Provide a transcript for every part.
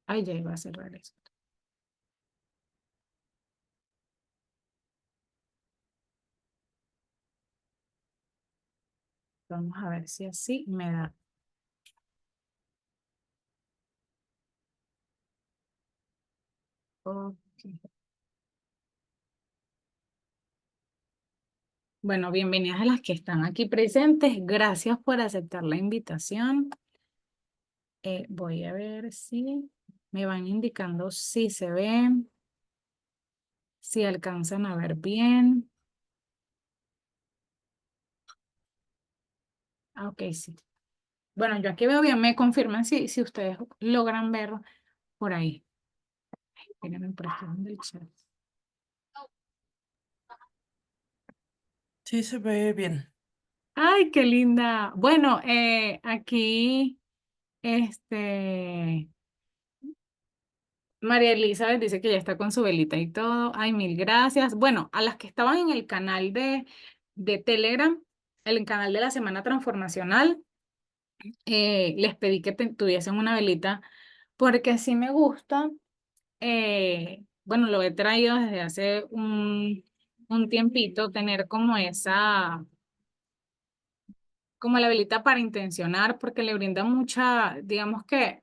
Ay, ya iba a cerrar eso. Vamos a ver si así me da. Ok. Bueno, bienvenidas a las que están aquí presentes. Gracias por aceptar la invitación. Voy a ver si me van indicando si se ven, si alcanzan a ver bien. Ah, ok, sí. Bueno, yo aquí veo bien. Me confirman si ustedes logran ver por ahí. Miren, por aquí del chat. Sí, se ve bien. Ay, qué linda. Bueno, aquí, este, María Elizabeth dice que ya está con su velita y todo. Ay, mil gracias. Bueno, a las que estaban en el canal de Telegram, el canal de la Semana Transformacional, les pedí que tuviesen una velita porque sí me gusta. Bueno, lo he traído desde hace un tiempito, tener como esa como la velita para intencionar, porque le brinda mucha, digamos que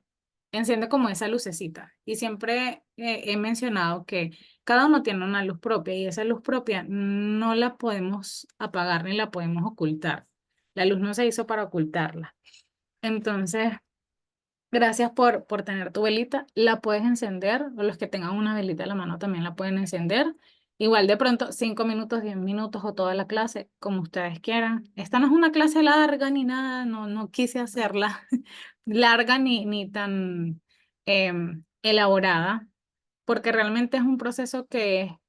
enciende como esa lucecita. Y siempre he mencionado que cada uno tiene una luz propia y esa luz propia no la podemos apagar ni la podemos ocultar. La luz no se hizo para ocultarla. Entonces, gracias por tener tu velita. La puedes encender, o los que tengan una velita en la mano también la pueden encender. Igual de pronto, 5 minutos, 10 minutos o toda la clase, como ustedes quieran. Esta no es una clase larga ni nada, no quise hacerla larga ni tan elaborada, porque realmente es un proceso que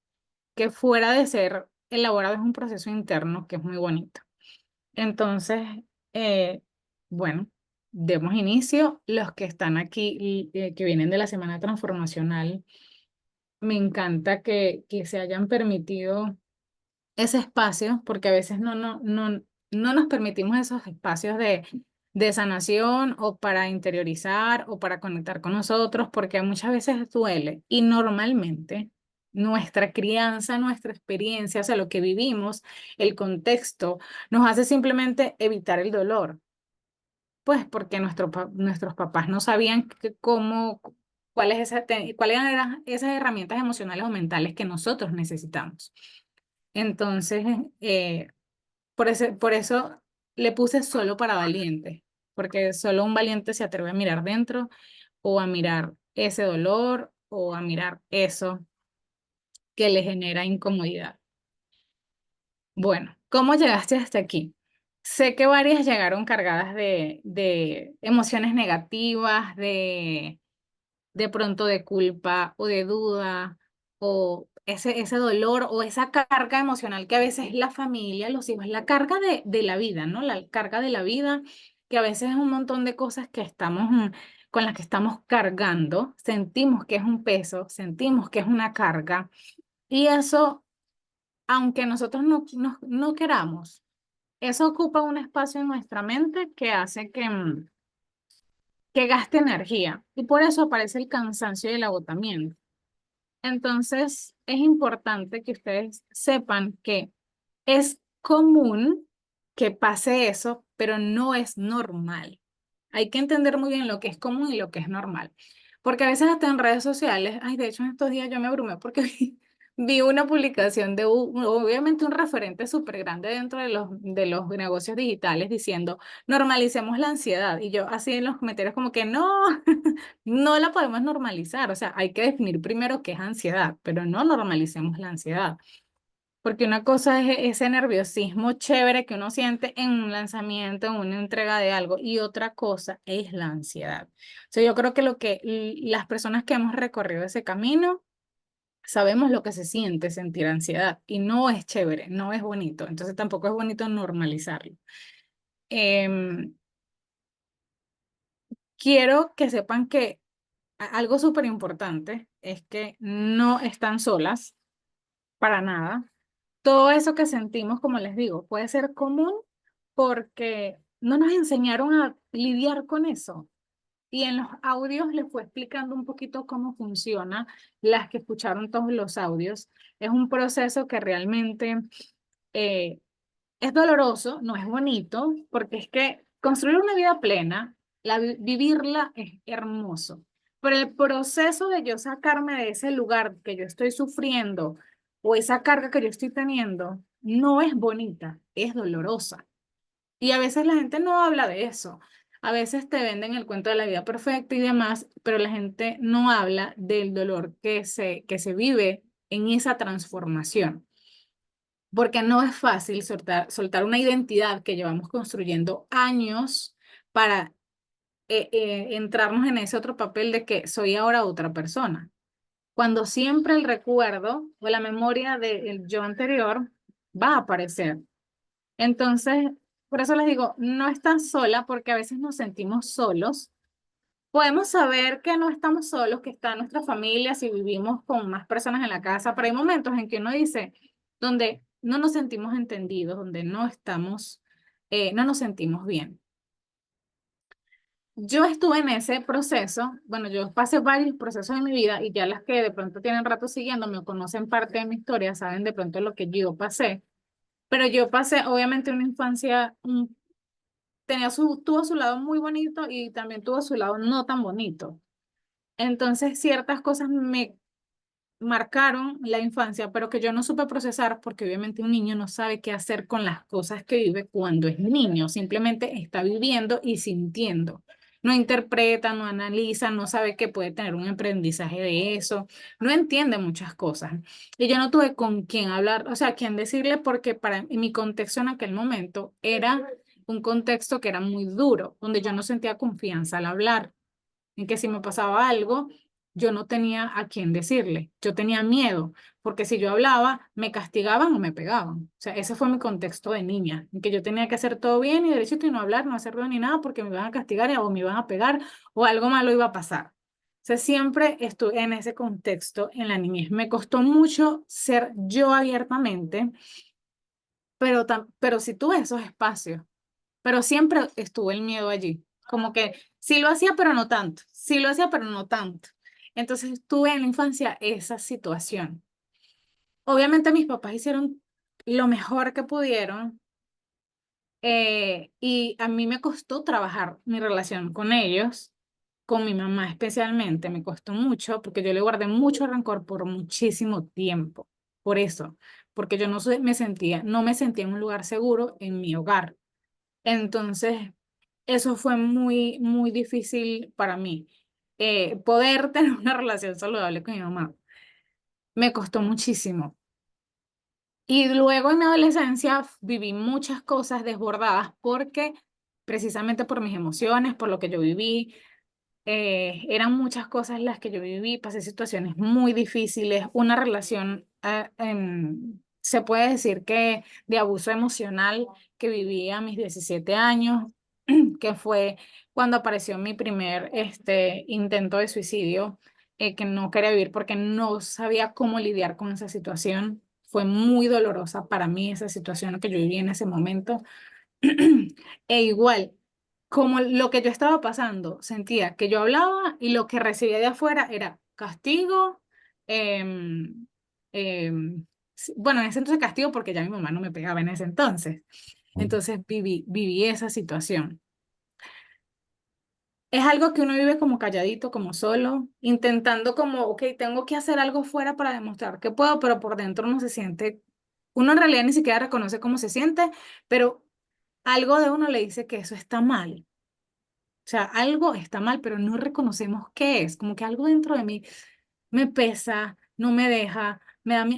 fuera de ser elaborado es un proceso interno que es muy bonito. Entonces, eh, bueno, demos inicio. Los que están aquí, que vienen de la Semana Transformacional, me encanta que se hayan permitido ese espacio, porque a veces no nos permitimos esos espacios de sanación o para interiorizar o para conectar con nosotros, porque muchas veces duele y normalmente nuestra crianza, nuestra experiencia, o sea, lo que vivimos, el contexto, nos hace simplemente evitar el dolor, pues porque nuestros papás no sabían cuáles eran esas herramientas emocionales o mentales que nosotros necesitamos. Entonces, por eso le puse solo para valientes, porque solo un valiente se atreve a mirar dentro o a mirar ese dolor o a mirar eso que le genera incomodidad. Bueno, ¿cómo llegaste hasta aquí? Sé que varias llegaron cargadas de emociones negativas, de pronto de culpa o de duda o ese dolor o esa carga emocional que a veces la familia, los hijos, la carga de la vida, ¿no? La carga de la vida, que a veces es un montón de cosas que estamos, con las que estamos cargando, sentimos que es un peso, sentimos que es una carga y eso, aunque nosotros no queramos, eso ocupa un espacio en nuestra mente que hace que gaste energía y por eso aparece el cansancio y el agotamiento. Entonces, es importante que ustedes sepan que es común que pase eso, pero no es normal. Hay que entender muy bien lo que es común y lo que es normal. Porque a veces hasta en redes sociales, ay, de hecho en estos días yo me abrumé porque vi una publicación de obviamente un referente súper grande dentro de los negocios digitales diciendo, normalicemos la ansiedad. Y yo así en los comentarios como que no, no la podemos normalizar. O sea, hay que definir primero qué es ansiedad, pero no normalicemos la ansiedad. Porque una cosa es ese nerviosismo chévere que uno siente en un lanzamiento, en una entrega de algo, y otra cosa es la ansiedad. O sea, yo creo que las personas que hemos recorrido ese camino sabemos lo que se siente sentir ansiedad y no es chévere, no es bonito. Entonces tampoco es bonito normalizarlo. Em, Quiero que sepan que algo súper importante es que no están solas para nada. Todo eso que sentimos, como les digo, puede ser común porque no nos enseñaron a lidiar con eso. Y en los audios les fue explicando un poquito cómo funciona, las que escucharon todos los audios. Es un proceso que realmente eh, es doloroso, no es bonito, porque es que construir una vida plena, vivirla es hermoso. Pero el proceso de yo sacarme de ese lugar que yo estoy sufriendo o esa carga que yo estoy teniendo, no es bonita, es dolorosa. Y a veces la gente no habla de eso. A veces te venden el cuento de la vida perfecta y demás, pero la gente no habla del dolor que se vive en esa transformación. Porque no es fácil soltar una identidad que llevamos construyendo años para entrarnos en ese otro papel de que soy ahora otra persona. Cuando siempre el recuerdo o la memoria del yo anterior va a aparecer. Entonces, por eso les digo, no estás sola porque a veces nos sentimos solos. Podemos saber que no estamos solos, que está nuestra familia, si vivimos con más personas en la casa, pero hay momentos en que uno dice, donde no nos sentimos entendidos, donde no estamos, no nos sentimos bien. Yo estuve en ese proceso, bueno, yo pasé varios procesos en mi vida y ya las que de pronto tienen rato siguiéndome o conocen parte de mi historia, saben de pronto lo que yo pasé, pero yo pasé obviamente una infancia, tuvo su lado muy bonito y también tuvo su lado no tan bonito. Entonces, ciertas cosas me marcaron la infancia, pero que yo no supe procesar porque obviamente un niño no sabe qué hacer con las cosas que vive cuando es niño, simplemente está viviendo y sintiendo. No interpreta, no analiza, no sabe que puede tener un aprendizaje de eso, no entiende muchas cosas. Y yo no tuve con quién hablar, o sea, quién decirle porque para mi contexto en aquel momento era un contexto que era muy duro, donde yo no sentía confianza al hablar en que si me pasaba algo, yo no tenía a quién decirle. Yo tenía miedo, porque si yo hablaba, me castigaban o me pegaban. O sea, ese fue mi contexto de niña, en que yo tenía que hacer todo bien y derechito y no hablar, no hacer ruido ni nada, porque me iban a castigar o me iban a pegar o algo malo iba a pasar. O sea, siempre estuve en ese contexto en la niñez. Me costó mucho ser yo abiertamente, pero si tuve esos espacios, pero siempre estuvo el miedo allí. Como que sí lo hacía, pero no tanto. Sí lo hacía, pero no tanto. Entonces tuve en la infancia esa situación. Obviamente mis papás hicieron lo mejor que pudieron y a mí me costó trabajar mi relación con ellos, con mi mamá especialmente. Me costó mucho porque yo le guardé mucho rencor por muchísimo tiempo. Por eso, porque yo no me sentía en un lugar seguro en mi hogar. Entonces, eso fue muy, muy difícil para mí. Poder tener una relación saludable con mi mamá me costó muchísimo. Y luego en mi adolescencia viví muchas cosas desbordadas porque precisamente por mis emociones, por lo que yo viví, eran muchas cosas las que yo viví, pasé situaciones muy difíciles, una relación, se puede decir que de abuso emocional que viví a mis 17 años, que fue cuando apareció mi primer intento de suicidio, que no quería vivir porque no sabía cómo lidiar con esa situación. Fue muy dolorosa para mí esa situación que yo viví en ese momento. E igual, como lo que yo estaba pasando, sentía que yo hablaba y lo que recibía de afuera era castigo. em, bueno, en ese entonces castigo porque ya mi mamá no me pegaba en ese entonces. Entonces viví esa situación. Es algo que uno vive como calladito, como solo, intentando como, ok, tengo que hacer algo fuera para demostrar que puedo, pero por dentro uno se siente, uno en realidad ni siquiera reconoce cómo se siente, pero algo de uno le dice que eso está mal. O sea, algo está mal, pero no reconocemos qué es. Como que algo dentro de mí me pesa, no me deja,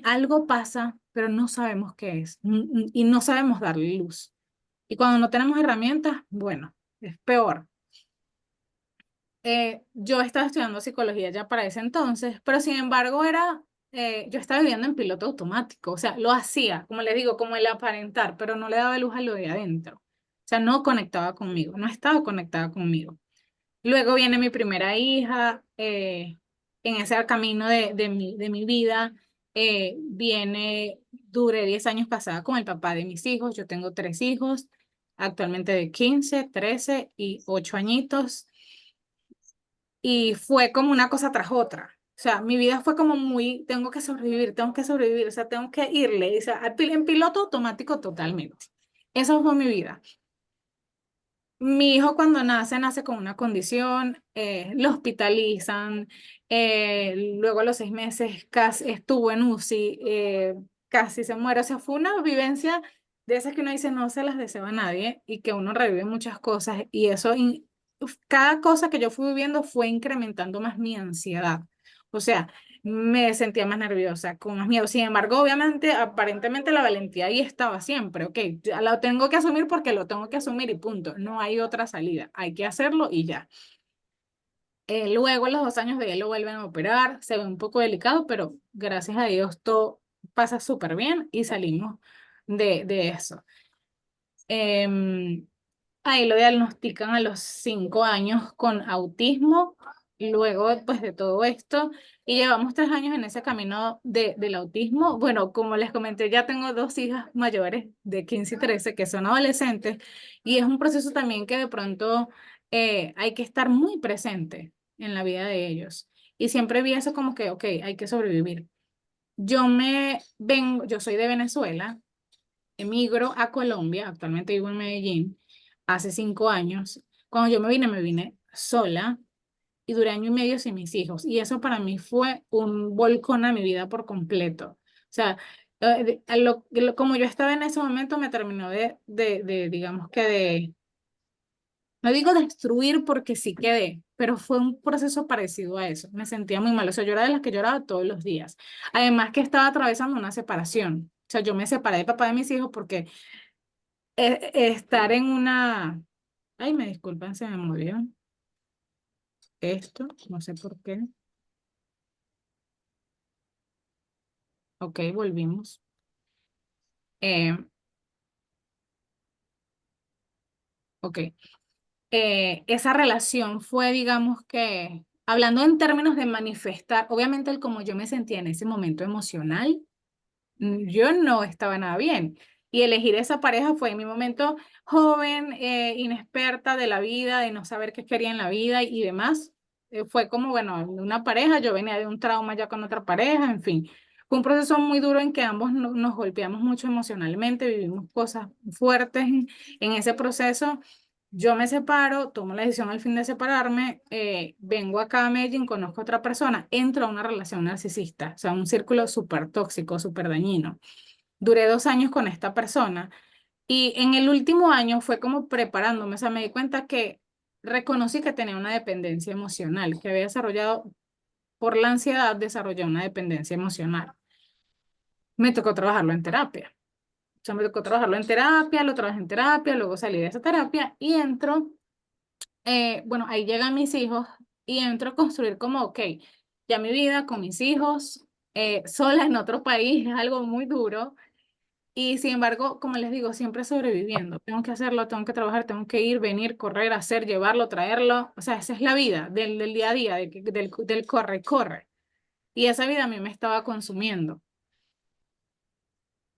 algo pasa, pero no sabemos qué es y no sabemos darle luz. Y cuando no tenemos herramientas, bueno, es peor. Yo estaba estudiando psicología ya para ese entonces, pero sin embargo yo estaba viviendo en piloto automático, o sea, lo hacía, como le digo, como el aparentar, pero no le daba luz a lo de adentro. O sea, no conectaba conmigo, no estaba conectada conmigo. Luego viene mi primera hija, en ese camino de mi vida, duré 10 años casada con el papá de mis hijos, yo tengo 3 hijos, actualmente de 15, 13 y 8 añitos. y fue como una cosa tras otra. O sea, mi vida fue como muy, tengo que sobrevivir, o sea, tengo que irle, o sea, en piloto automático totalmente. Esa fue mi vida. Mi hijo cuando nace, nace con una condición, lo hospitalizan, luego a los 6 meses casi estuvo en UCI, casi se muere. O sea, fue una vivencia de esas que uno dice no se las deseo a nadie y que uno revive muchas cosas y eso, cada cosa que yo fui viviendo fue incrementando más mi ansiedad. O sea, me sentía más nerviosa, con más miedo. Sin embargo, obviamente, aparentemente la valentía ahí estaba siempre, ok, ya lo tengo que asumir porque lo tengo que asumir y punto, no hay otra salida, hay que hacerlo y ya. Luego, a los 2 años de él lo vuelven a operar, se ve un poco delicado, pero gracias a Dios todo pasa súper bien y salimos de eso. Em, Ahí lo diagnostican a los 5 años con autismo, y luego pues de todo esto, y llevamos 3 años en ese camino del autismo. Bueno, como les comenté, ya tengo 2 hijas mayores de 15 y 13 que son adolescentes, y es un proceso también que de pronto hay que estar muy presente en la vida de ellos. Y siempre vi eso como que, ok, hay que sobrevivir. Yo soy de Venezuela, emigro a Colombia, actualmente vivo en Medellín, hace 5 años. Cuando yo me vine sola y duré año y medio sin mis hijos. Y eso para mí fue un volcón a mi vida por completo. O sea, como yo estaba en ese momento, me terminó digamos que no digo destruir porque sí quedé, pero fue un proceso parecido a eso. Me sentía muy mal. O sea, yo era de las que lloraba todos los días. Además que estaba atravesando una separación. O sea, yo me separé de papá de mis hijos porque estar en una... Ay, me disculpan, se me movió esto, no sé por qué. Ok, volvimos. Eh, ok. Esa relación fue, digamos que, hablando en términos de manifestar, obviamente el como yo me sentía en ese momento emocional, yo no estaba nada bien. Y elegir esa pareja fue en mi momento joven, inexperta de la vida, de no saber qué quería en la vida y demás. Fue como, bueno, una pareja, yo venía de un trauma ya con otra pareja, en fin. Fue un proceso muy duro en que ambos nos golpeamos mucho emocionalmente, vivimos cosas fuertes en ese proceso. Yo me separo, tomo la decisión al fin de separarme, vengo acá a Medellín, conozco a otra persona, entro a una relación narcisista, o sea, un círculo súper tóxico, súper dañino. Duré 2 años con esta persona y en el último año fue como preparándome, o sea, me di cuenta que reconocí que tenía una dependencia emocional, que había desarrollado, por la ansiedad, desarrollé una dependencia emocional. Me tocó trabajarlo en terapia. O sea, me tocó trabajarlo en terapia, lo trabajé en terapia, luego salí de esa terapia y entro bueno, ahí llegan mis hijos y entro a construir como, ok, ya mi vida con mis hijos, sola en otro país, es algo muy duro. Y sin embargo, como les digo, siempre sobreviviendo. Tengo que hacerlo, tengo que trabajar, tengo que ir, venir, correr, hacer, llevarlo, traerlo. O sea, esa es la vida del día a día, del corre, corre. Y esa vida a mí me estaba consumiendo.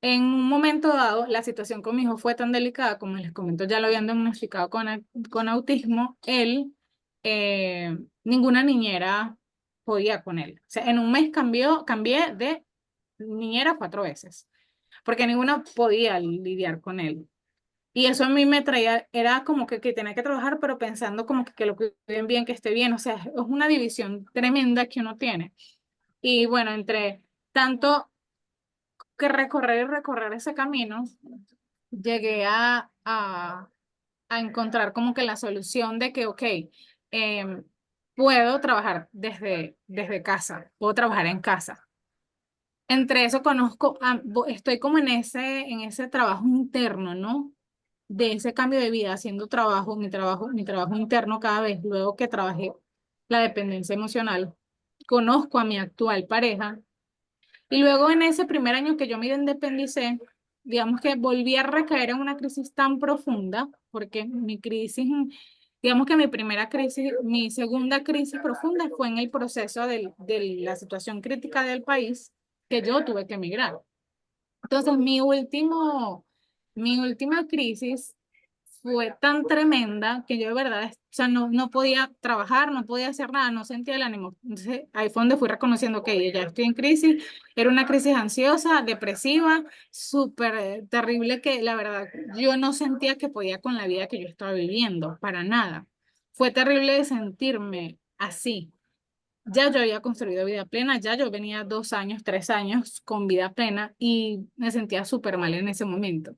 En un momento dado, la situación con mi hijo fue tan delicada, como les comento, ya lo habían diagnosticado con autismo, ninguna niñera podía con él. O sea, en un mes cambié de niñera 4 veces, porque ninguna podía lidiar con él. Y eso a mí me traía, era como que tenía que trabajar, pero pensando como que lo cuiden bien, que esté bien. O sea, es una división tremenda que uno tiene. Y bueno, entre tanto que recorrer y recorrer ese camino, llegué a encontrar como que la solución de que, ok, puedo trabajar desde casa, puedo trabajar en casa. Entre eso conozco, estoy como en ese trabajo interno, ¿no? De ese cambio de vida, haciendo mi trabajo interno cada vez, luego que trabajé la dependencia emocional, conozco a mi actual pareja y luego en ese primer año que yo me independicé, digamos que volví a recaer en una crisis tan profunda, porque mi crisis, digamos que mi primera crisis, mi segunda crisis profunda fue en el proceso de la situación crítica del país, que yo tuve que emigrar. Entonces, mi última crisis fue tan tremenda que yo de verdad, o sea, no podía trabajar, no podía hacer nada, no sentía el ánimo. Entonces ahí fue donde fui reconociendo que ya estoy en crisis, era una crisis ansiosa, depresiva, súper terrible, que la verdad yo no sentía que podía con la vida que yo estaba viviendo, para nada. Fue terrible de sentirme así. Ya yo había construido vida plena, ya yo venía 2 años, 3 años con vida plena y me sentía súper mal en ese momento.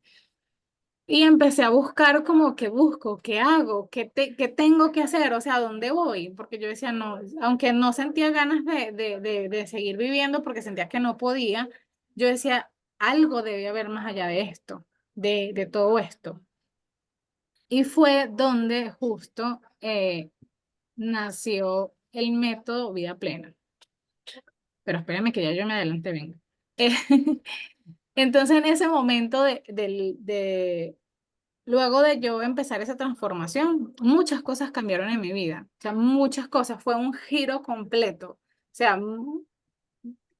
Y empecé a buscar como qué busco, qué hago, qué tengo que hacer, o sea, ¿a dónde voy? Porque yo decía, no, aunque no sentía ganas de seguir viviendo porque sentía que no podía, yo decía, algo debe haber más allá de esto, de todo esto. Y fue donde justo nació el método Vida Plena. Pero espérame que ya yo me adelante, venga. Eh, Entonces, en ese momento luego de yo empezar esa transformación, muchas cosas cambiaron en mi vida. O sea, muchas cosas. Fue un giro completo. O sea,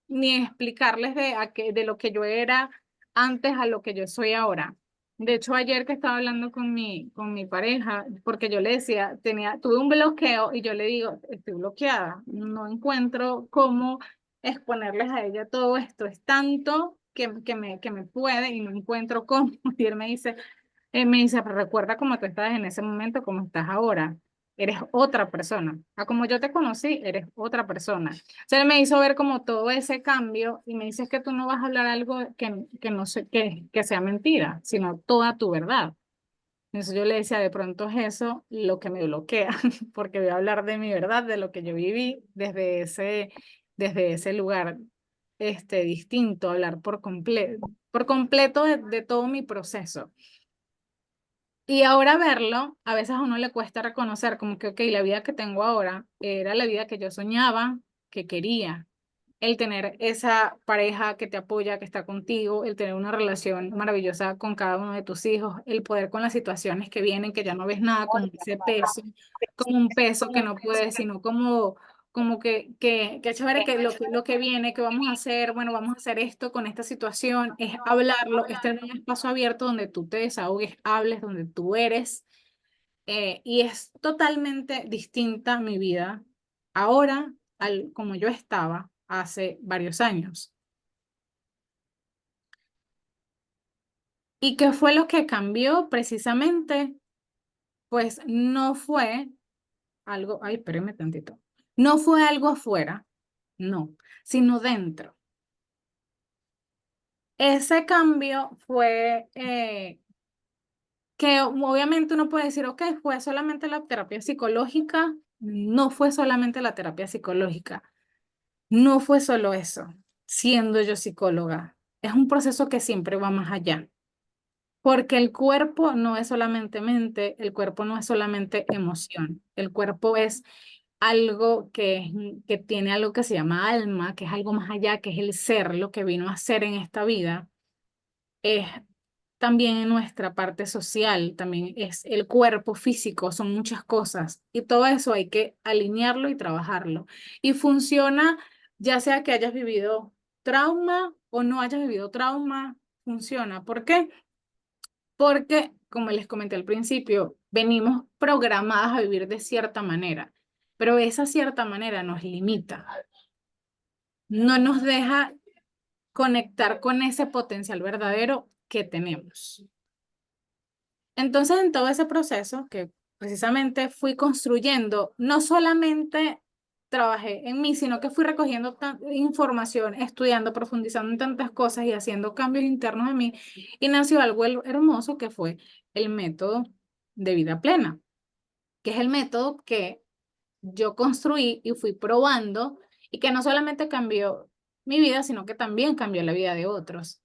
ni explicarles de lo que yo era antes a lo que yo soy ahora. De hecho, ayer que estaba hablando con mi pareja, porque yo le decía, tuve un bloqueo y yo le digo, estoy bloqueada, no encuentro cómo exponerles a ella todo esto. Es tanto que me puede y no encuentro cómo. Y él me dice, pero recuerda cómo tú estabas en ese momento, cómo estás ahora. Eres otra persona. A como yo te conocí, eres otra persona. O sea, él me hizo ver como todo ese cambio y me dice es que tú no vas a hablar algo que no sé, que sea mentira, sino toda tu verdad. Entonces yo le decía, de pronto es eso lo que me bloquea, porque voy a hablar de mi verdad, de lo que yo viví desde ese lugar distinto, hablar por completo de todo mi proceso. Y ahora verlo, a veces a uno le cuesta reconocer como que, ok, la vida que tengo ahora era la vida que yo soñaba, que quería. El tener esa pareja que te apoya, que está contigo, el tener una relación maravillosa con cada uno de tus hijos, el poder con las situaciones que vienen, que ya no ves nada como ese peso, como un peso que no puedes, sino como que chévere que lo que viene, que vamos a hacer, bueno, vamos a hacer esto con esta situación, es hablarlo, es tener un espacio abierto donde tú te desahogues, hables, donde tú eres, y es totalmente distinta mi vida ahora como yo estaba hace varios años. ¿Y qué fue lo que cambió precisamente? Pues no fue algo, ay, espérame tantito, no fue algo afuera, no, sino dentro. Ese cambio fue que obviamente uno puede decir, ok, fue solamente la terapia psicológica, no fue solamente la terapia psicológica. No fue solo eso, siendo yo psicóloga. Es un proceso que siempre va más allá, porque el cuerpo no es solamente mente, el cuerpo no es solamente emoción, el cuerpo es algo que tiene algo que se llama alma, que es algo más allá, que es el ser, lo que vino a ser en esta vida. Es también en nuestra parte social, también es el cuerpo físico, son muchas cosas y todo eso hay que alinearlo y trabajarlo. Y funciona ya sea que hayas vivido trauma o no hayas vivido trauma, funciona. ¿Por qué? Porque, como les comenté al principio, venimos programadas a vivir de cierta manera, pero esa cierta manera nos limita, no nos deja conectar con ese potencial verdadero que tenemos. Entonces, en todo ese proceso que precisamente fui construyendo, no solamente trabajé en mí, sino que fui recogiendo información, estudiando, profundizando en tantas cosas y haciendo cambios internos en mí, y nació algo hermoso que fue el método de vida plena, que es el método que yo construí y fui probando y que no solamente cambió mi vida, sino que también cambió la vida de otros,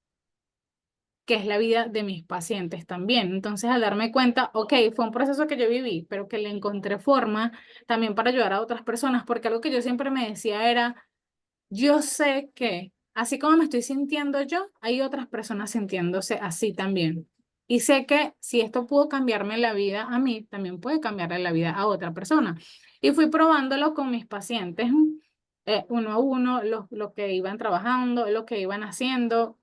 que es la vida de mis pacientes también. Entonces, al darme cuenta, ok, fue un proceso que yo viví, pero que le encontré forma también para ayudar a otras personas, porque algo que yo siempre me decía era, yo sé que así como me estoy sintiendo yo, hay otras personas sintiéndose así también. Y sé que si esto pudo cambiarme la vida a mí, también puede cambiarle la vida a otra persona. Y fui probándolo con mis pacientes, uno a uno, lo que iban trabajando, lo que iban haciendo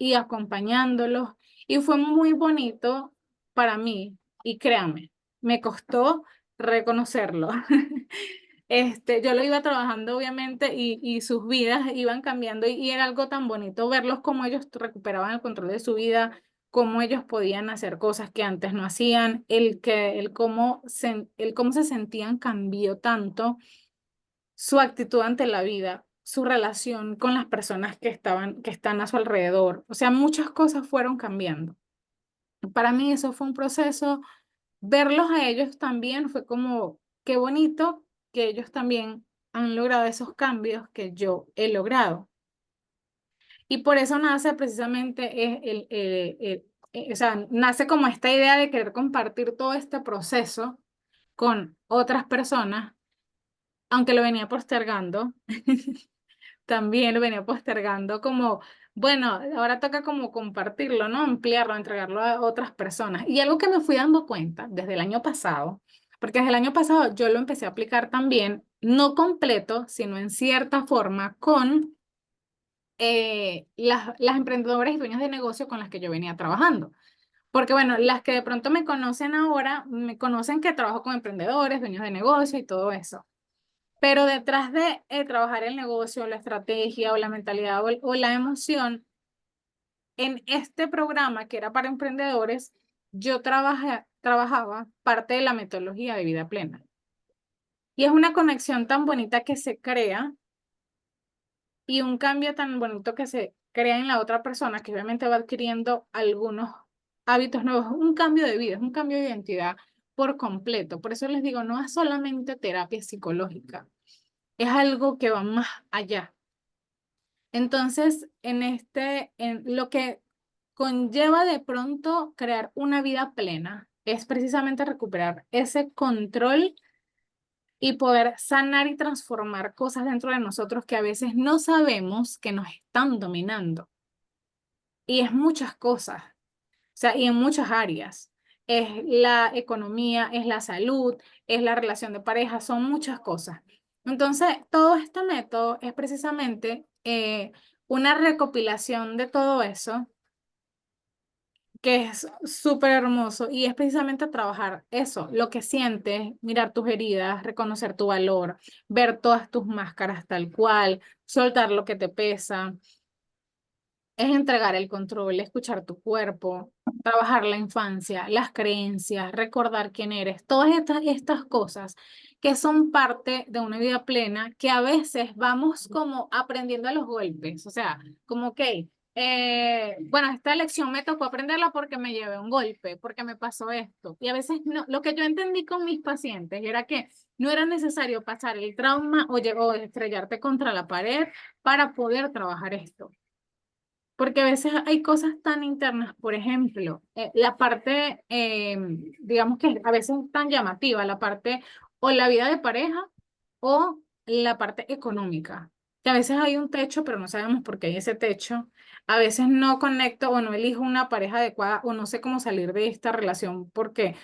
y acompañándolos. Y fue muy bonito para mí, y créame, me costó reconocerlo. Yo lo iba trabajando obviamente y sus vidas iban cambiando y era algo tan bonito verlos cómo ellos recuperaban el control de su vida, cómo ellos podían hacer cosas que antes no hacían, el cómo se sentían cambió tanto su actitud ante la vida, su relación con las personas que están a su alrededor. O sea, muchas cosas fueron cambiando. Para mí eso fue un proceso, verlos a ellos también fue como, qué bonito que ellos también han logrado esos cambios que yo he logrado. Y por eso nace precisamente o sea, nace como esta idea de querer compartir todo este proceso con otras personas, aunque lo venía postergando. También lo venía postergando como, bueno, ahora toca como compartirlo, ¿no? Ampliarlo, entregarlo a otras personas. Y algo que me fui dando cuenta desde el año pasado, porque desde el año pasado yo lo empecé a aplicar también, no completo, sino en cierta forma con las emprendedoras y dueños de negocio con las que yo venía trabajando. Porque bueno, las que de pronto me conocen ahora, me conocen que trabajo con emprendedores, dueños de negocio y todo eso. Pero detrás de trabajar el negocio, la estrategia o la mentalidad o la emoción, en este programa que era para emprendedores, yo trabajaba parte de la metodología de vida plena. Y es una conexión tan bonita que se crea y un cambio tan bonito que se crea en la otra persona que obviamente va adquiriendo algunos hábitos nuevos, un cambio de vida, es un cambio de identidad por completo. Por eso les digo, no es solamente terapia psicológica, es algo que va más allá. Entonces, en lo que conlleva de pronto crear una vida plena es precisamente recuperar ese control y poder sanar y transformar cosas dentro de nosotros que a veces no sabemos que nos están dominando. Y es muchas cosas, o sea, y en muchas áreas. Es la economía, es la salud, es la relación de pareja, son muchas cosas. Entonces, todo este método es precisamente una recopilación de todo eso, que es súper hermoso y es precisamente trabajar eso, lo que sientes, mirar tus heridas, reconocer tu valor, ver todas tus máscaras tal cual, soltar lo que te pesa, es entregar el control, escuchar tu cuerpo, trabajar la infancia, las creencias, recordar quién eres, todas estas cosas que son parte de una vida plena que a veces vamos como aprendiendo a los golpes, o sea, como que, bueno, esta lección me tocó aprenderla porque me llevé un golpe, porque me pasó esto. Y a veces no, lo que yo entendí con mis pacientes era que no era necesario pasar el trauma o estrellarte contra la pared para poder trabajar esto. Porque a veces hay cosas tan internas, por ejemplo, la parte, digamos que a veces es tan llamativa, la parte o la vida de pareja o la parte económica. Que a veces hay un techo, pero no sabemos por qué hay ese techo. A veces no conecto o no elijo una pareja adecuada o no sé cómo salir de esta relación porque,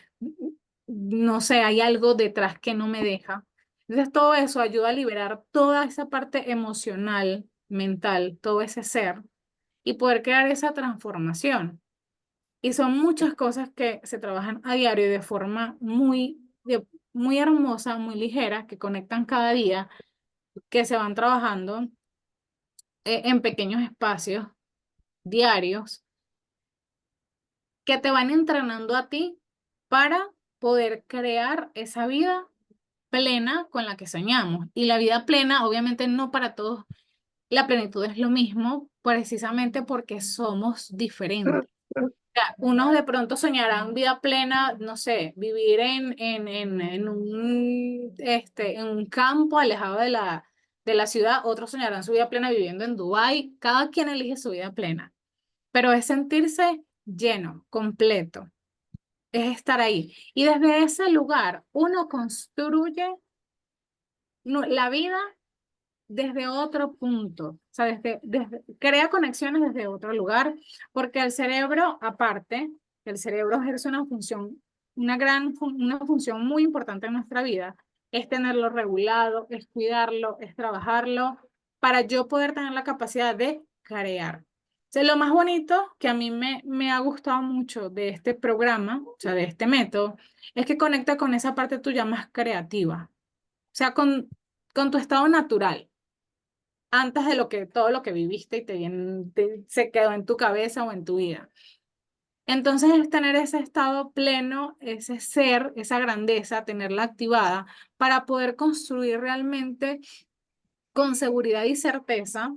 no sé, hay algo detrás que no me deja. Entonces todo eso ayuda a liberar toda esa parte emocional, mental, todo ese ser y poder crear esa transformación. Y son muchas cosas que se trabajan a diario y de forma muy hermosa, muy ligera, que conectan cada día, que se van trabajando en pequeños espacios diarios, que te van entrenando a ti para poder crear esa vida plena con la que soñamos. Y la vida plena, obviamente no para todos, la plenitud es lo mismo, precisamente porque somos diferentes. Sea, unos de pronto soñarán vida plena, no sé, vivir en un campo alejado de la ciudad, otros soñarán su vida plena viviendo en Dubái, cada quien elige su vida plena, pero es sentirse lleno, completo, es estar ahí. Y desde ese lugar uno construye la vida desde otro punto, o sea, crea conexiones desde otro lugar, porque el cerebro, aparte, el cerebro ejerce una función, una función muy importante en nuestra vida, es tenerlo regulado, es cuidarlo, es trabajarlo, para yo poder tener la capacidad de crear. sea, lo más bonito que a mí me ha gustado mucho de este programa, o sea, de este método, es que conecta con esa parte tuya más creativa, o sea, con tu estado natural, antes de lo que, todo lo que viviste y se quedó en tu cabeza o en tu vida. Entonces es tener ese estado pleno, ese ser, esa grandeza, tenerla activada para poder construir realmente con seguridad y certeza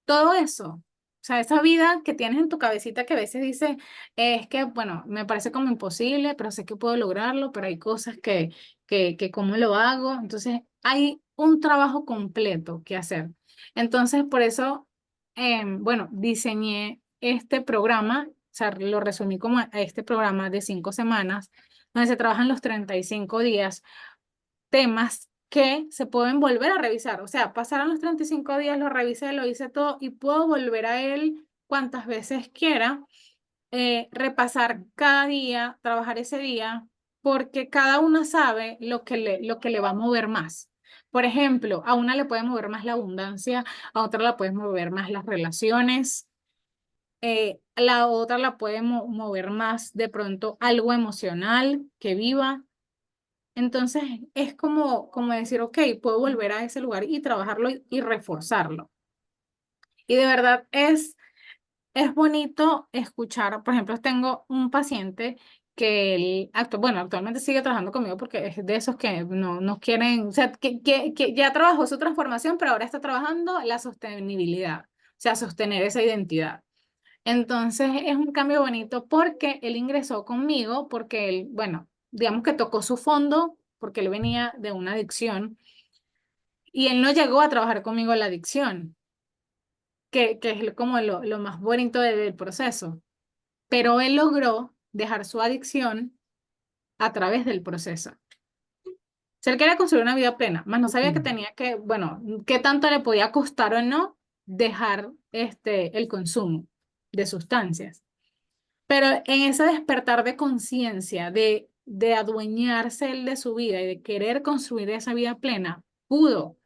todo eso. O sea, esa vida que tienes en tu cabecita que a veces dices, es que, bueno, me parece como imposible, pero sé que puedo lograrlo, pero hay cosas que ¿cómo lo hago? Entonces, hay un trabajo completo que hacer. Entonces, por eso, bueno, diseñé este programa, o sea, lo resumí como a este programa de 5 semanas, donde se trabajan los 35 días temas que se pueden volver a revisar. O sea, pasaron los 35 días, lo revisé, lo hice todo y puedo volver a él cuantas veces quiera, repasar cada día, trabajar ese día, porque cada uno sabe lo que le va a mover más. Por ejemplo, a una le puede mover más la abundancia, a otra la puede mover más las relaciones, la otra la puede mover más de pronto algo emocional que viva. Entonces es como decir, ok, puedo volver a ese lugar y trabajarlo y reforzarlo. Y de verdad es bonito escuchar, por ejemplo, tengo un paciente que bueno, actualmente sigue trabajando conmigo porque es de esos que no quieren, o sea, que ya trabajó su transformación, pero ahora está trabajando la sostenibilidad, o sea, sostener esa identidad. Entonces es un cambio bonito porque él ingresó conmigo, porque él, bueno, digamos que tocó su fondo, porque él venía de una adicción y él no llegó a trabajar conmigo la adicción, que es como lo más bonito del proceso, pero él logró dejar su adicción a través del proceso. O sea, él quería construir una vida plena, más no sabía que tenía que, bueno, qué tanto le podía costar o no dejar el consumo de sustancias. Pero en ese despertar de conciencia, de adueñarse él de su vida y de querer construir esa vida plena, pudo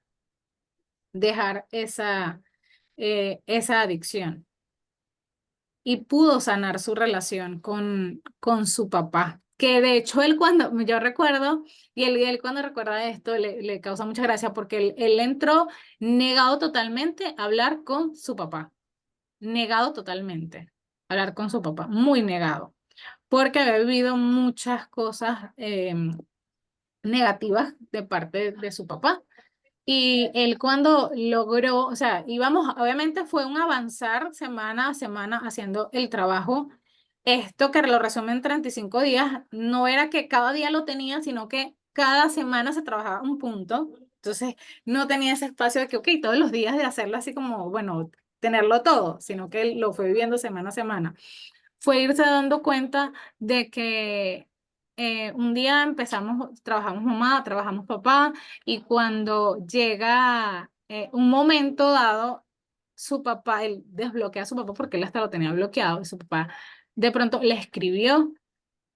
dejar esa adicción y pudo sanar su relación con su papá. Que de hecho él cuando, yo recuerdo, y él cuando recuerda esto le causa mucha gracia porque él entró negado totalmente a hablar con su papá, negado totalmente a hablar con su papá, muy negado porque había vivido muchas cosas negativas de parte de su papá. Y él cuando logró, o sea, íbamos, obviamente fue un avanzar semana a semana haciendo el trabajo. Esto que lo resume en 35 días, no era que cada día lo tenía, sino que cada semana se trabajaba un punto. Entonces, no tenía ese espacio de que, ok, todos los días de hacerlo así como, bueno, tenerlo todo, sino que él lo fue viviendo semana a semana fue irse dando cuenta de que un día empezamos, trabajamos mamá, trabajamos papá, y cuando llega un momento dado, su papá, él desbloquea a su papá porque él hasta lo tenía bloqueado, y su papá de pronto le escribió,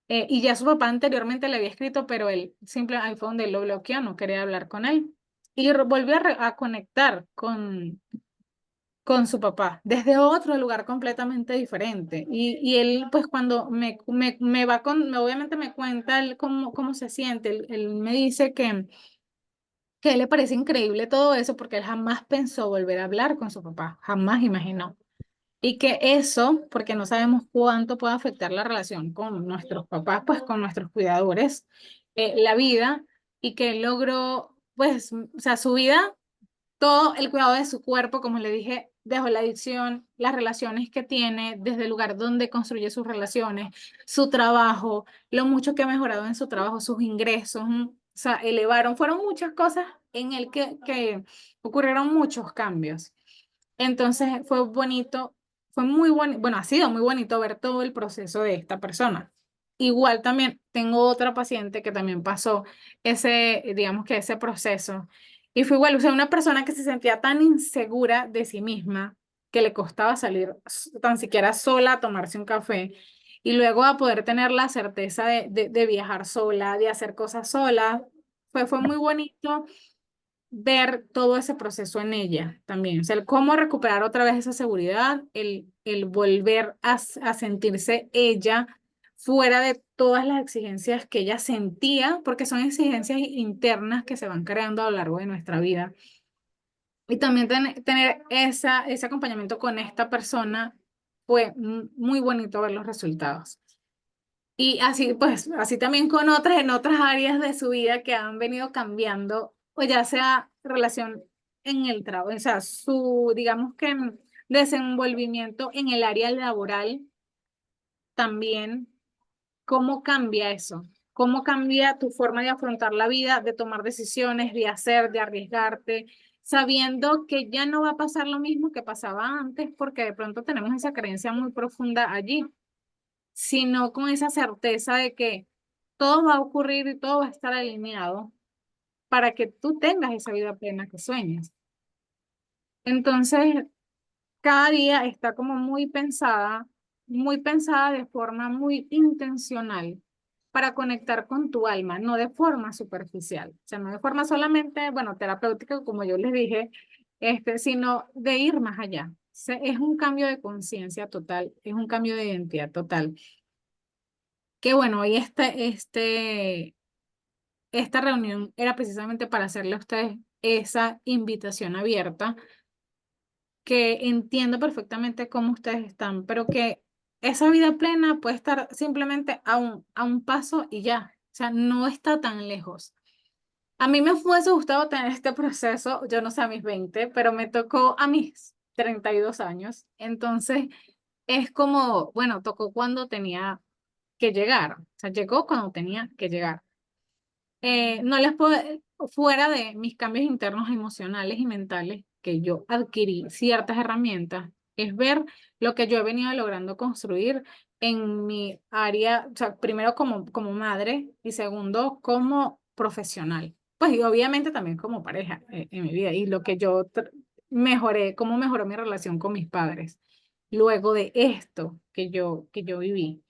y ya su papá anteriormente le había escrito, pero él simplemente ahí fue donde él lo bloqueó, no quería hablar con él. Y volvió a conectar con su papá, desde otro lugar completamente diferente. Y él, pues cuando me va obviamente me cuenta él cómo se siente, él me dice que a él le parece increíble todo eso porque él jamás pensó volver a hablar con su papá, jamás imaginó. Y que eso, porque no sabemos cuánto puede afectar la relación con nuestros papás, pues con nuestros cuidadores, la vida, y que él logró, pues, o sea, su vida todo el cuidado de su cuerpo, como le dije, dejó la adicción, las relaciones que tiene, desde el lugar donde construye sus relaciones, su trabajo, lo mucho que ha mejorado en su trabajo, sus ingresos, o sea, elevaron, fueron muchas cosas en el que ocurrieron muchos cambios. Entonces fue bonito, fue muy bueno, bueno, ha sido muy bonito ver todo el proceso de esta persona. Igual también tengo otra paciente que también pasó digamos que ese proceso. Y fue igual, o sea, una persona que se sentía tan insegura de sí misma que le costaba salir tan siquiera sola a tomarse un café. Y luego a poder tener la certeza de viajar sola, de hacer cosas sola. Fue muy bonito ver todo ese proceso en ella también. O sea, el cómo recuperar otra vez esa seguridad, el volver a sentirse ella fuera de todas las exigencias que ella sentía, porque son exigencias internas que se van creando a lo largo de nuestra vida. Y también tener ese acompañamiento con esta persona fue muy bonito ver los resultados. Y así, pues, así también con otras, en otras áreas de su vida que han venido cambiando, o ya sea relación en el trabajo, o sea, su, digamos que desenvolvimiento en el área laboral también, ¿cómo cambia eso? ¿Cómo cambia tu forma de afrontar la vida, de tomar decisiones, de hacer, de arriesgarte, sabiendo que ya no va a pasar lo mismo que pasaba antes, porque de pronto tenemos esa creencia muy profunda allí, sino con esa certeza de que todo va a ocurrir y todo va a estar alineado para que tú tengas esa vida plena que sueñas? Entonces, cada día está como muy pensada de forma muy intencional para conectar con tu alma, no de forma superficial, o sea, no de forma solamente, bueno, terapéutica, como yo les dije, sino de ir más allá. Es un cambio de conciencia total, es un cambio de identidad total. Que bueno, y esta reunión era precisamente para hacerle a ustedes esa invitación abierta, que entiendo perfectamente cómo ustedes están, pero que esa vida plena puede estar simplemente a un paso y ya, o sea, no está tan lejos. A mí me fuese gustado tener este proceso, yo no sé a mis 20, pero me tocó a mis 32 años, entonces es como, bueno, tocó cuando tenía que llegar, o sea, llegó cuando tenía que llegar. No les puedo, fuera de mis cambios internos emocionales y mentales que yo adquirí ciertas herramientas, es ver lo que yo he venido logrando construir en mi área, o sea, primero como madre y segundo como profesional. Pues y obviamente también como pareja en mi vida y lo que yo mejoré, cómo mejoró mi relación con mis padres luego de esto que yo viví,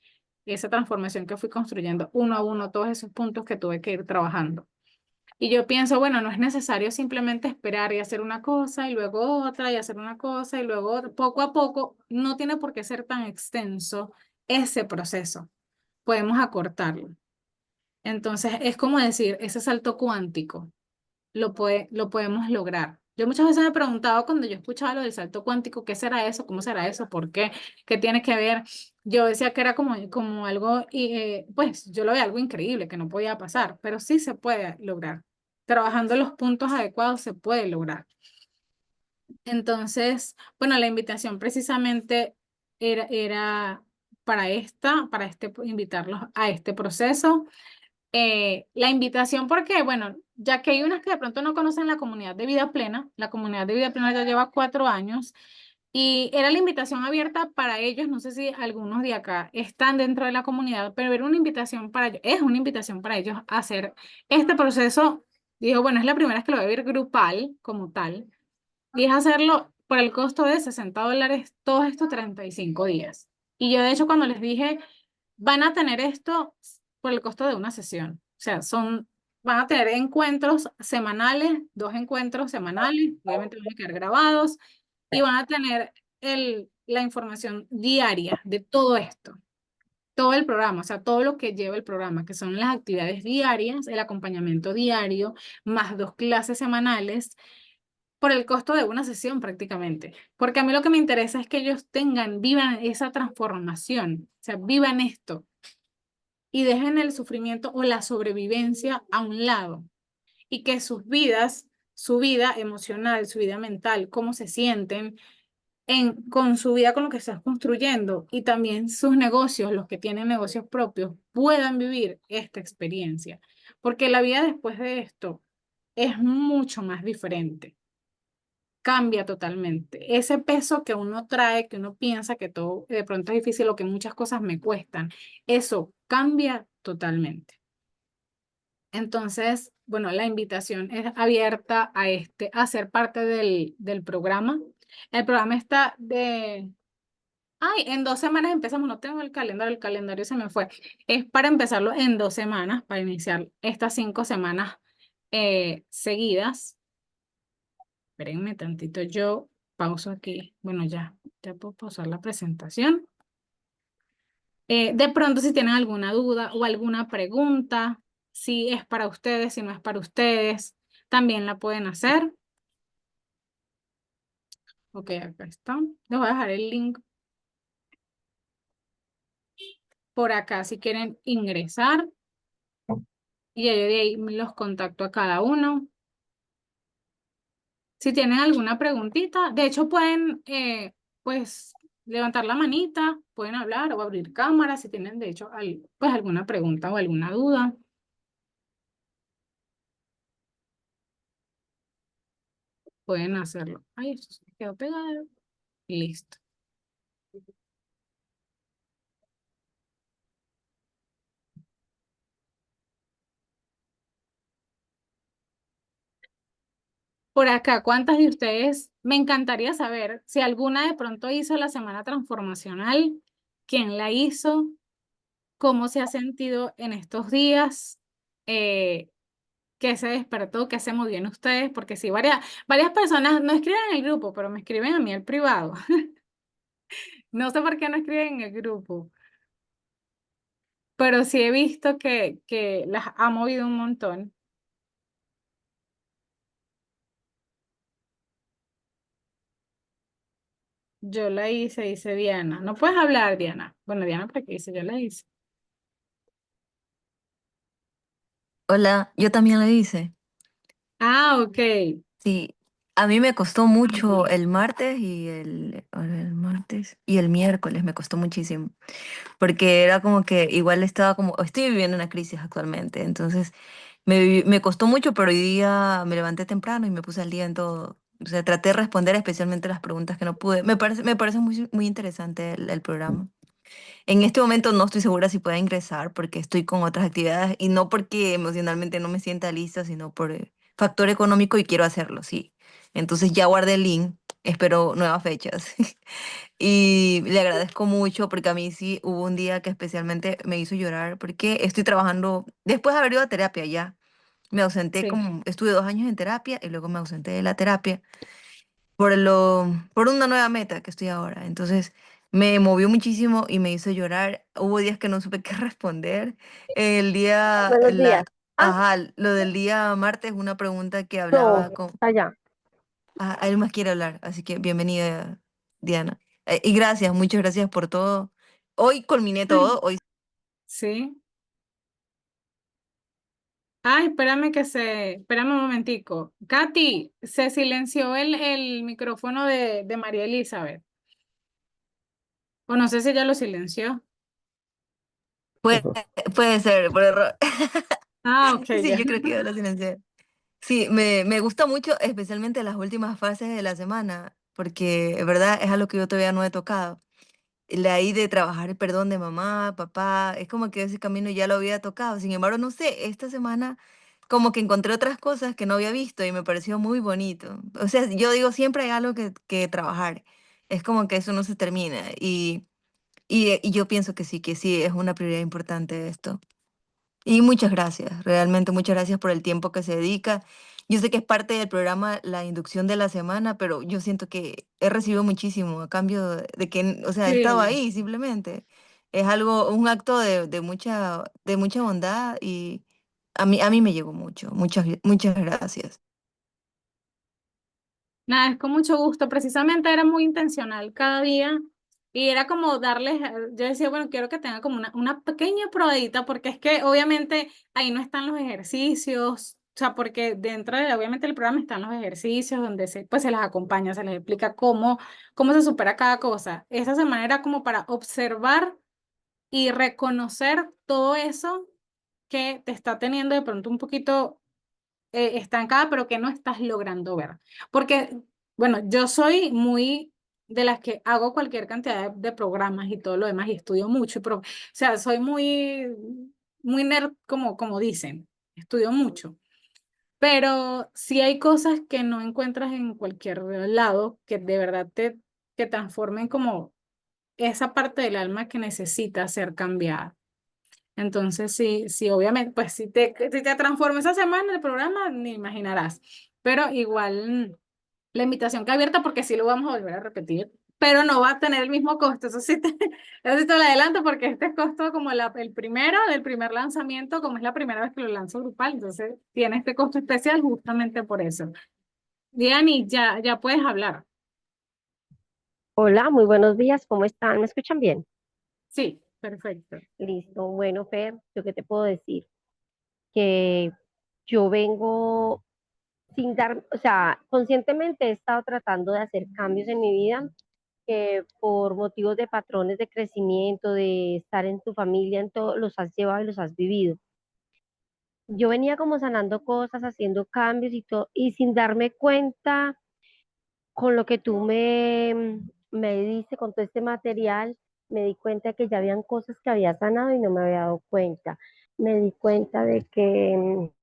esa transformación que fui construyendo uno a uno, todos esos puntos que tuve que ir trabajando. Y yo pienso, bueno, no es necesario simplemente esperar y hacer una cosa y luego otra y hacer una cosa y luego otra. Poco a poco, no tiene por qué ser tan extenso ese proceso. Podemos acortarlo. Entonces, es como decir, ese salto cuántico lo podemos lograr. Yo muchas veces me he preguntado cuando yo escuchaba lo del salto cuántico, ¿qué será eso? ¿Cómo será eso? ¿Por qué? ¿Qué tiene que ver? Yo decía que era como algo, y pues yo lo veía algo increíble, que no podía pasar, pero sí se puede lograr. Trabajando los puntos adecuados se puede lograr. Entonces, bueno, la invitación precisamente era invitarlos a este proceso. La invitación porque, bueno, ya que hay unas que de pronto no conocen la comunidad de vida plena, la comunidad de vida plena ya lleva 4 años y era la invitación abierta para ellos, no sé si algunos de acá están dentro de la comunidad, pero era una invitación para ellos, es una invitación para ellos a hacer este proceso. Digo, bueno, es la primera vez que lo voy a ver grupal como tal, y es hacerlo por el costo de $60 todos estos 35 días. Y yo de hecho cuando les dije van a tener esto por el costo de una sesión. O sea, van a tener encuentros semanales, 2 encuentros semanales, obviamente van a quedar grabados, y van a tener la información diaria de todo esto, todo el programa, o sea, todo lo que lleva el programa, que son las actividades diarias, el acompañamiento diario, más 2 clases semanales, por el costo de una sesión prácticamente. Porque a mí lo que me interesa es que ellos vivan esa transformación, o sea, vivan esto y dejen el sufrimiento o la sobrevivencia a un lado y que sus vidas, su vida emocional, su vida mental, cómo se sienten con su vida, con lo que estás construyendo y también sus negocios, los que tienen negocios propios, puedan vivir esta experiencia. Porque la vida después de esto es mucho más diferente, cambia totalmente. Ese peso que uno trae, que uno piensa que todo de pronto es difícil o que muchas cosas me cuestan, eso cambia totalmente. Entonces, bueno, la invitación es abierta a ser parte del programa. El programa está en 2 semanas empezamos, no tengo el calendario se me fue. Es para empezarlo en 2 semanas, para iniciar estas 5 semanas seguidas. Espérenme tantito, yo pauso aquí. Bueno, ya puedo pausar la presentación. De pronto, si tienen alguna duda o alguna pregunta, si es para ustedes, si no es para ustedes, también la pueden hacer. Ok, acá está. Les voy a dejar el link por acá si quieren ingresar. Y yo de ahí los contacto a cada uno. Si tienen alguna preguntita, de hecho pueden, pues, levantar la manita, pueden hablar o abrir cámara si tienen, de hecho, pues, alguna pregunta o alguna duda. Pueden hacerlo. Ay, esto se me quedó pegado. Listo. Por acá, ¿cuántas de ustedes? Me encantaría saber si alguna de pronto hizo la semana transformacional, quién la hizo, cómo se ha sentido en estos días, eh, qué se despertó, qué se movió en ustedes, porque sí, varias personas no escriben en el grupo, pero me escriben a mí al privado. No sé por qué no escriben en el grupo, pero sí he visto que las ha movido un montón. Yo la hice, dice Diana. No puedes hablar, Diana. Bueno, Diana, ¿para qué dice? Yo la hice. Hola, yo también le hice. Ah, ok. Sí, a mí me costó mucho el martes y el martes y el miércoles me costó muchísimo, porque era como que igual estaba como, estoy viviendo una crisis actualmente, entonces me costó mucho, pero hoy día me levanté temprano y me puse al día en todo. O sea, traté de responder especialmente las preguntas que no pude. Me parece muy interesante el programa. En este momento no estoy segura si pueda ingresar porque estoy con otras actividades y no porque emocionalmente no me sienta lista, sino por factor económico y quiero hacerlo, sí. Entonces ya guardé el link, espero nuevas fechas. Y le agradezco mucho porque a mí sí hubo un día que especialmente me hizo llorar porque estoy trabajando, después de haber ido a terapia ya, me ausenté Sí. como, estuve 2 años en terapia y luego me ausenté de la terapia por una nueva meta que estoy ahora. Entonces me movió muchísimo y me hizo llorar. Hubo días que no supe qué responder. El día, Buenos días. Ah, ajá, lo del día martes, una pregunta que no, hablaba con, allá. él más quiere hablar, así que bienvenida, Diana. Y gracias, muchas gracias por todo. Hoy culminé Ay, todo, hoy sí. Ay, espérame un momentico. Katy, se silenció el micrófono de María Elizabeth. O no sé si ella lo silenció. puede, puede ser por error. Ah, ok, Sí, ya. yo creo que yo la silencié. Sí, me gusta mucho, especialmente las últimas fases de la semana, porque, verdad, es algo que yo todavía no he tocado. La ahí de trabajar el perdón de mamá, papá, es como que ese camino ya lo había tocado. Sin embargo, no sé, esta semana como que encontré otras cosas que no había visto y me pareció muy bonito. O sea, yo digo, siempre hay algo que trabajar. Es como que eso no se termina. Y yo pienso que sí, es una prioridad importante esto. Y muchas gracias, realmente muchas gracias por el tiempo que se dedica. Yo sé que es parte del programa la inducción de la semana, pero yo siento que he recibido muchísimo a cambio de que, o sea, he estado Sí. ahí simplemente. Es algo, un acto de mucha bondad y a mí me llegó mucho. Muchas gracias. Nada, es con mucho gusto. Precisamente era muy intencional cada día y era como darles, yo decía, bueno, quiero que tenga como una pequeña probadita porque es que obviamente ahí no están los ejercicios, o sea, porque dentro de, obviamente el programa están los ejercicios donde pues se les acompaña, se les explica cómo se supera cada cosa. Esa semana era como para observar y reconocer todo eso que te está teniendo de pronto un poquito estancada, pero que no estás logrando ver. Porque, bueno, yo soy muy de las que hago cualquier cantidad de programas y todo lo demás y estudio mucho, pero, o sea, soy muy nerd, como dicen, estudio mucho. Pero sí hay cosas que no encuentras en cualquier lado que de verdad te transformen como esa parte del alma que necesita ser cambiada. Entonces, sí, sí, obviamente, pues si te transforma esa semana el programa, ni imaginarás. Pero igual. La invitación queda abierta porque sí lo vamos a volver a repetir, pero no va a tener el mismo costo. Eso sí eso sí te lo adelanto porque este es costo como el primero del primer lanzamiento, como es la primera vez que lo lanzo grupal, entonces tiene este costo especial justamente por eso. Diani, ya puedes hablar. Hola, muy buenos días, ¿cómo están? ¿Me escuchan bien? Sí, perfecto. Listo, bueno, Fer, ¿yo qué te puedo decir? Que yo vengo sin dar, o sea, conscientemente he estado tratando de hacer cambios en mi vida que por motivos de patrones de crecimiento, de estar en tu familia, en todo, los has llevado y los has vivido. Yo venía como sanando cosas, haciendo cambios y todo, y sin darme cuenta con lo que tú me diste, con todo este material, me di cuenta que ya habían cosas que había sanado y no me había dado cuenta. Me di cuenta de que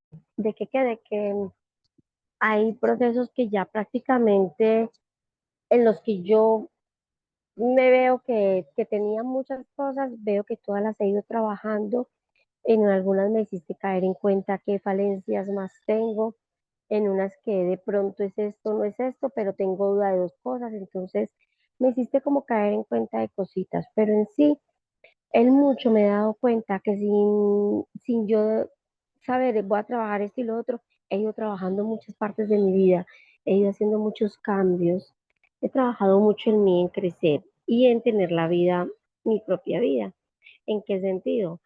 hay procesos que ya prácticamente en los que yo me veo que tenía muchas cosas, veo que todas las he ido trabajando. En algunas me hiciste caer en cuenta qué falencias más tengo, en unas que de pronto es esto, no es esto, pero tengo duda de dos cosas, entonces me hiciste como caer en cuenta de cositas, pero en sí, el mucho me he dado cuenta que sin yo saber, voy a trabajar esto y lo otro, he ido trabajando muchas partes de mi vida, he ido haciendo muchos cambios, he trabajado mucho en mí, en crecer y en tener la vida, mi propia vida. ¿En qué sentido?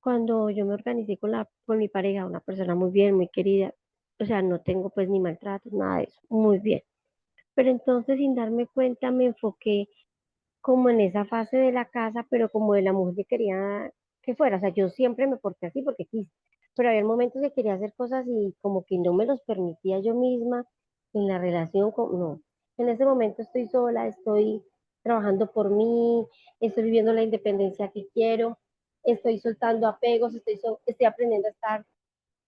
Cuando yo me organicé con mi pareja, una persona muy bien, muy querida, o sea, no tengo pues ni maltratos, nada de eso, muy bien. Pero entonces sin darme cuenta me enfoqué como en esa fase de la casa, pero como de la mujer que quería que fuera. O sea, yo siempre me porté así porque quise, pero había momentos que quería hacer cosas y como que no me los permitía yo misma en la relación con, no. En ese momento estoy sola, estoy trabajando por mí, estoy viviendo la independencia que quiero, estoy soltando apegos, estoy aprendiendo a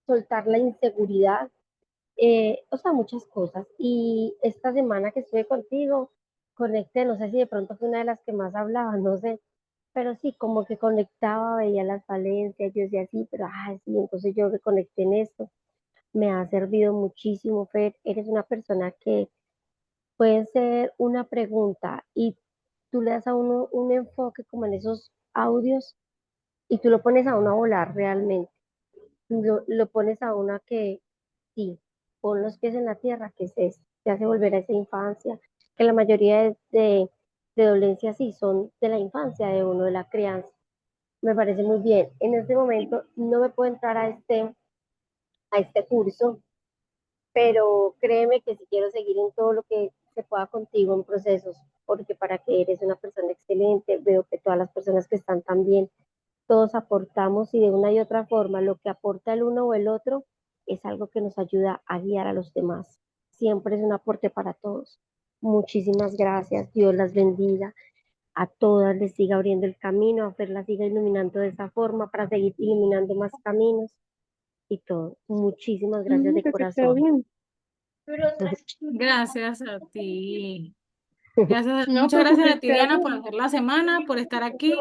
soltar la inseguridad, o sea, muchas cosas. Y esta semana que estuve contigo, conecté, no sé si de pronto fue una de las que más hablaba, no sé, pero sí, como que conectaba, veía las falencias, yo decía sí, pero ay, sí, entonces yo reconecté en esto. Me ha servido muchísimo, Fer. Eres una persona que puede ser una pregunta y tú le das a uno un enfoque como en esos audios y tú lo pones a uno a volar realmente. Lo pones a uno a que sí, pon los pies en la tierra, que es eso, te hace volver a esa infancia, que la mayoría de dolencias sí son de la infancia de uno, de la crianza. Me parece muy bien. En este momento no me puedo entrar a este curso, pero créeme que si quiero seguir en todo lo que se pueda contigo en procesos, porque para que eres una persona excelente, veo que todas las personas que están también, todos aportamos y de una y otra forma lo que aporta el uno o el otro es algo que nos ayuda a guiar a los demás. Siempre es un aporte para todos. Muchísimas gracias. Dios las bendiga. A todas les siga abriendo el camino, a Fer la siga iluminando de esa forma para seguir iluminando más caminos y todo. Muchísimas gracias de Creo que quedó corazón. bien. Gracias a ti. Gracias, No, muchas pues gracias a súper ti, quedó Diana, por bien. hacer la semana, por estar aquí.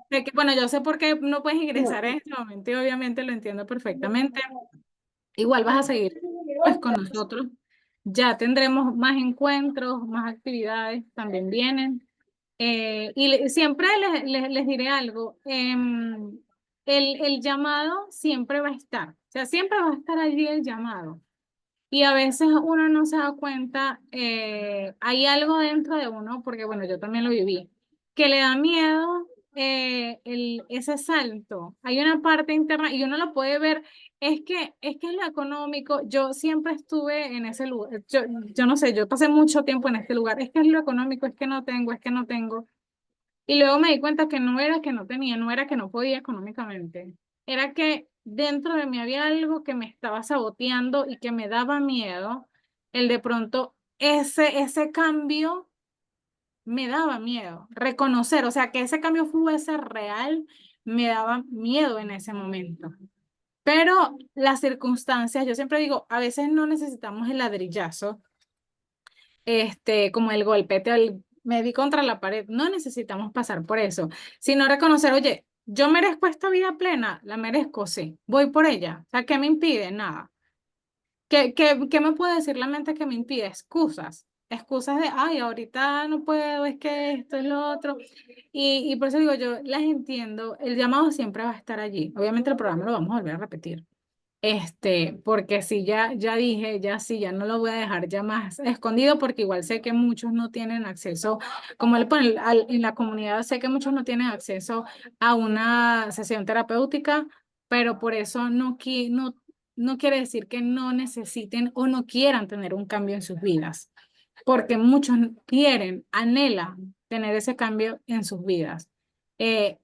Sé que, bueno, yo sé por qué no puedes ingresar en este momento y obviamente lo entiendo perfectamente. Igual vas a seguir pues con nosotros. Ya tendremos más encuentros, más actividades, también vienen. Siempre les diré algo, el llamado siempre va a estar, o sea, siempre va a estar allí el llamado. Y a veces uno no se da cuenta, hay algo dentro de uno, porque bueno, yo también lo viví, que le da miedo ese salto. Hay una parte interna y uno lo puede ver, es que es lo económico. Yo siempre estuve en ese lugar, yo no sé, yo pasé mucho tiempo en este lugar, es que es lo económico, es que no tengo, es que no tengo. Y luego me di cuenta que no era que no tenía, no era que no podía económicamente, era que dentro de mí había algo que me estaba saboteando y que me daba miedo. El de pronto, ese cambio me daba miedo. Reconocer, o sea, que ese cambio fuese real, me daba miedo en ese momento. Pero las circunstancias, yo siempre digo, a veces no necesitamos el ladrillazo como el golpete, me di contra la pared. No necesitamos pasar por eso, sino reconocer, oye, yo merezco esta vida plena, la merezco, sí, voy por ella. O sea, ¿qué me impide? Nada. ¿Qué me puede decir la mente que me impide? Excusas. Excusas de, ay, ahorita no puedo, es que esto es lo otro. Y por eso digo, yo las entiendo. El llamado siempre va a estar allí. Obviamente el programa lo vamos a volver a repetir. Porque si ya dije, ya sí, ya no lo voy a dejar ya más escondido, porque igual sé que muchos no tienen acceso, como le ponen en la comunidad, sé que muchos no tienen acceso a una sesión terapéutica, pero por eso no quiere decir que no necesiten o no quieran tener un cambio en sus vidas, porque muchos quieren, anhelan tener ese cambio en sus vidas. Eh,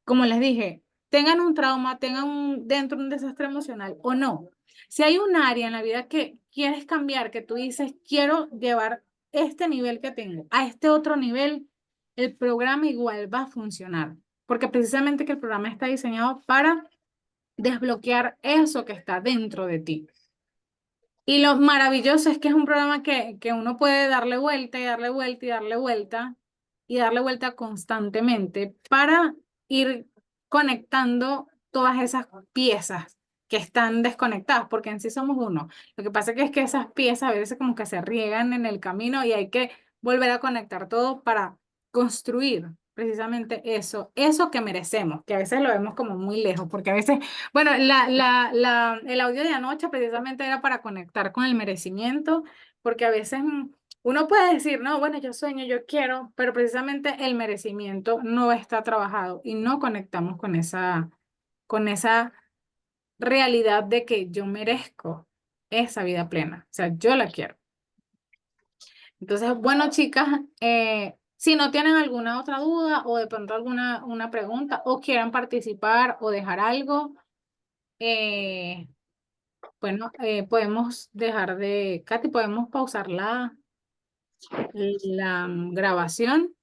como les dije, tengan un trauma, dentro un desastre emocional o no. Si hay un área en la vida que quieres cambiar, que tú dices, quiero llevar este nivel que tengo a este otro nivel, el programa igual va a funcionar, porque precisamente que el programa está diseñado para desbloquear eso que está dentro de ti. Y lo maravilloso es que es un programa que uno puede darle vuelta y darle vuelta y darle vuelta y darle vuelta constantemente para ir conectando todas esas piezas que están desconectadas, porque en sí somos uno. Lo que pasa que es que esas piezas a veces como que se riegan en el camino y hay que volver a conectar todo para construir precisamente eso que merecemos, que a veces lo vemos como muy lejos, porque a veces bueno, el audio de anoche precisamente era para conectar con el merecimiento, porque a veces uno puede decir, no, bueno, yo sueño, yo quiero, pero precisamente el merecimiento no está trabajado y no conectamos con esa realidad de que yo merezco esa vida plena, o sea, yo la quiero. Entonces, bueno, chicas, si no tienen alguna otra duda o de pronto alguna una pregunta o quieran participar o dejar algo, eh, bueno, podemos dejar Katy, podemos pausar la grabación.